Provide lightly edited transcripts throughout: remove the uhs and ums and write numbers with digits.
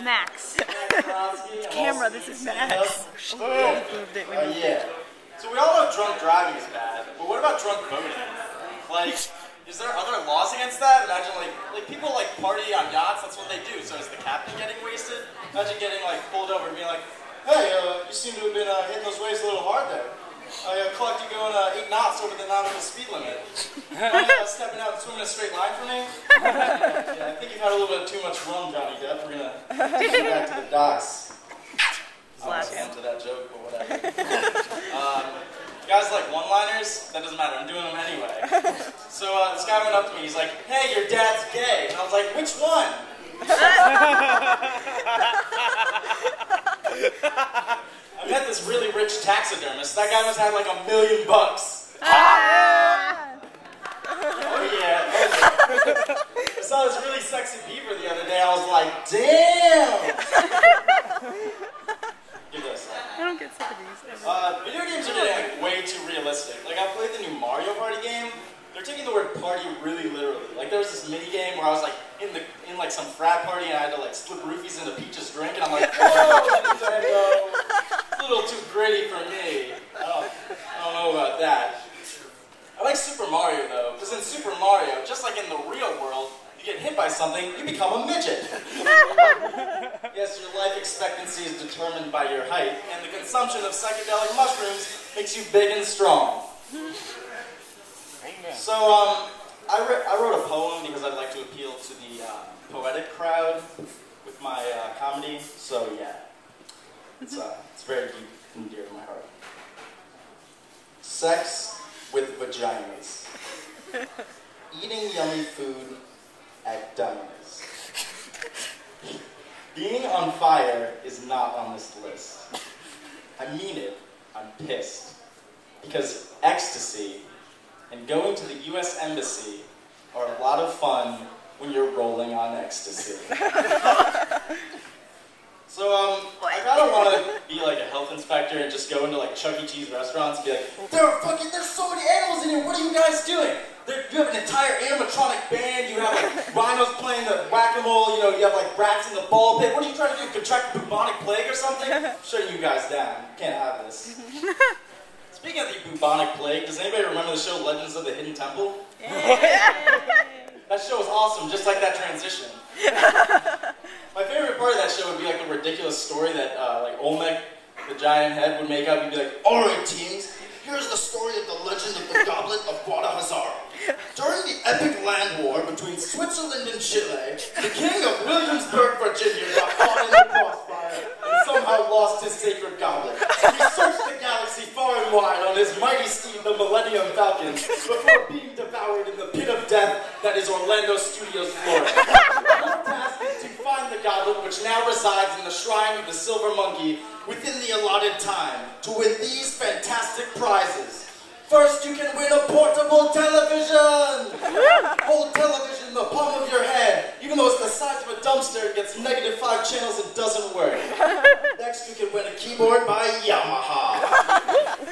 Max. Camera, this is Max. Yeah. So we all know drunk driving is bad, but what about drunk voting? Like, is there other laws against that? Imagine like people like party on yachts, that's what they do. So is the captain getting wasted? Imagine getting like pulled over and being like, hey, you seem to have been hitting those waves a little hard there. I clocked you going 8 knots over the nautical speed limit. Stepping out and swimming a straight line for me? Yeah, I think you've had a little bit too much rum, Johnny Depp. We're gonna take you back to the docks. I don't into that joke, but whatever. Guys like one-liners? That doesn't matter. I'm doing them anyway. So this guy went up to me. He's like, hey, your dad's gay. And I was like, which one? I met this really rich taxidermist. That guy must have like $1 million. Oh yeah. I saw this really sexy beaver the other day. I was like, damn. Give this. I don't get sick of these. Video games are getting like, way too realistic. Like I played the new Mario Party game. They're taking the word party really literally. Like there was this mini game where I was like in like some frat party and I had to like slip roofies into Peach's drink and I'm like, whoa, Nintendo. It's a little too gritty for me. I don't know about that. I like Super Mario though, because in Super Mario, just like in the real world, you get hit by something, you become a midget. Yes, your life expectancy is determined by your height, and the consumption of psychedelic mushrooms makes you big and strong. So, I wrote a poem because I'd like to appeal to the poetic crowd with my comedy. So yeah, it's very deep and dear to my heart. Sex with vaginas. Eating yummy food at diners. Being on fire is not on this list. I mean it. I'm pissed. Because ecstasy and going to the U.S. Embassy are a lot of fun when you're rolling on ecstasy. So, I kind of want to be like a health inspector and just go into like Chuck E. Cheese restaurants and be like, there's so many animals in here, what are you guys doing? You have an entire animatronic band, you have like rhinos playing the whack-a-mole, you have like rats in the ball pit. What are you trying to do, contract the bubonic plague or something? I'm shutting you guys down, you can't have this. Speaking of the bubonic plague, does anybody remember the show Legends of the Hidden Temple? That show was awesome, just like that transition. My favorite part of that show would be like the ridiculous story that like Olmec, the giant head, would make up. He'd be like, alright teens, here's the story of the legend of the Goblet of Guadalajara. During the epic land war between Switzerland and Chile, the king of Williamsburg, Virginia got caught in the crossfire and somehow lost his sacred goblet. He searched the galaxy far and wide on his mighty steed, the Millennium Falcon, before being devoured in the pit of death that is Orlando Studios, Florida. His task is to find the goblet, which now resides in the shrine of the Silver Monkey, within the allotted time, to win these fantastic prizes. First, you can win a portable television! Hold television in the palm of your hand. Even though it's the size of a dumpster, it gets -5 channels and doesn't work. Next, you can win a keyboard by Yamaha.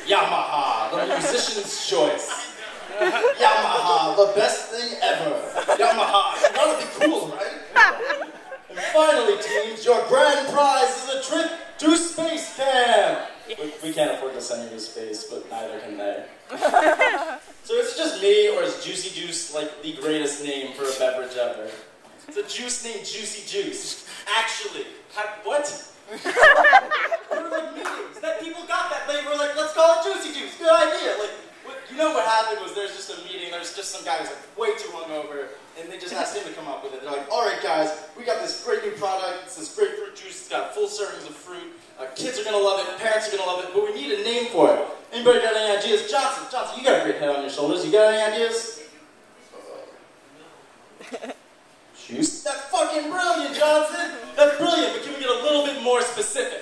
Yamaha, the musician's choice. Yamaha, the best thing ever. Yamaha, you gotta be cool, right? And finally, teams, your grand prize is a trip to space camp. We can't afford to send you to space, but neither can they. So it's just me, or is Juicy Juice like the greatest name for a beverage ever? It's a juice named Juicy Juice. Actually, what? There were like meetings that people got that they were like, let's call it Juicy Juice. Good idea. Like, what happened was there's just a meeting. There's just some guy who's like way too hungover, and they just asked him to come up with it. They're like, all right, guys, we got this great new product. It's this grapefruit juice. It's got full servings of fruit. Kids are gonna love it. Parents are gonna love it. But we need a name for it. Anybody got any ideas? Johnson, you got a great head on your shoulders. You got any ideas? Juice? That's fucking brilliant, Johnson. That's brilliant. But can we get a little bit more specific?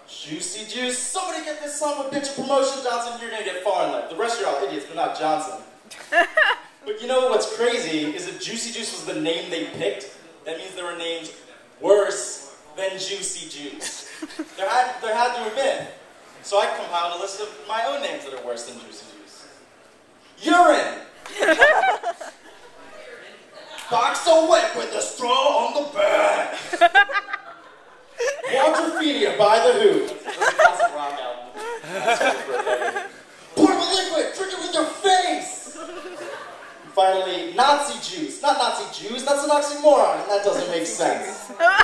Juicy Juice. Somebody get this son of a bitch a promotion, Johnson. You're gonna get far in life. The rest of you are all idiots, but not Johnson. But you know what's crazy is that Juicy Juice was the name they picked. That means there were names worse than Juicy Juice. There had to have been. So I compiled a list of my own names that are worse than Juicy Juice. Urine. Box so wet with a straw on the back. Nazi Jews. Not Nazi Jews, that's an oxymoron, and that doesn't make sense. Well,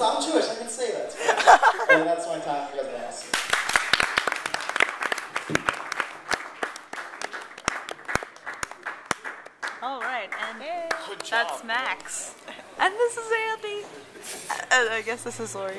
I'm Jewish, I can say that. So that's my time, you guys are awesome. Alright, and that's Max. And this is Andy. And I guess this is Lori.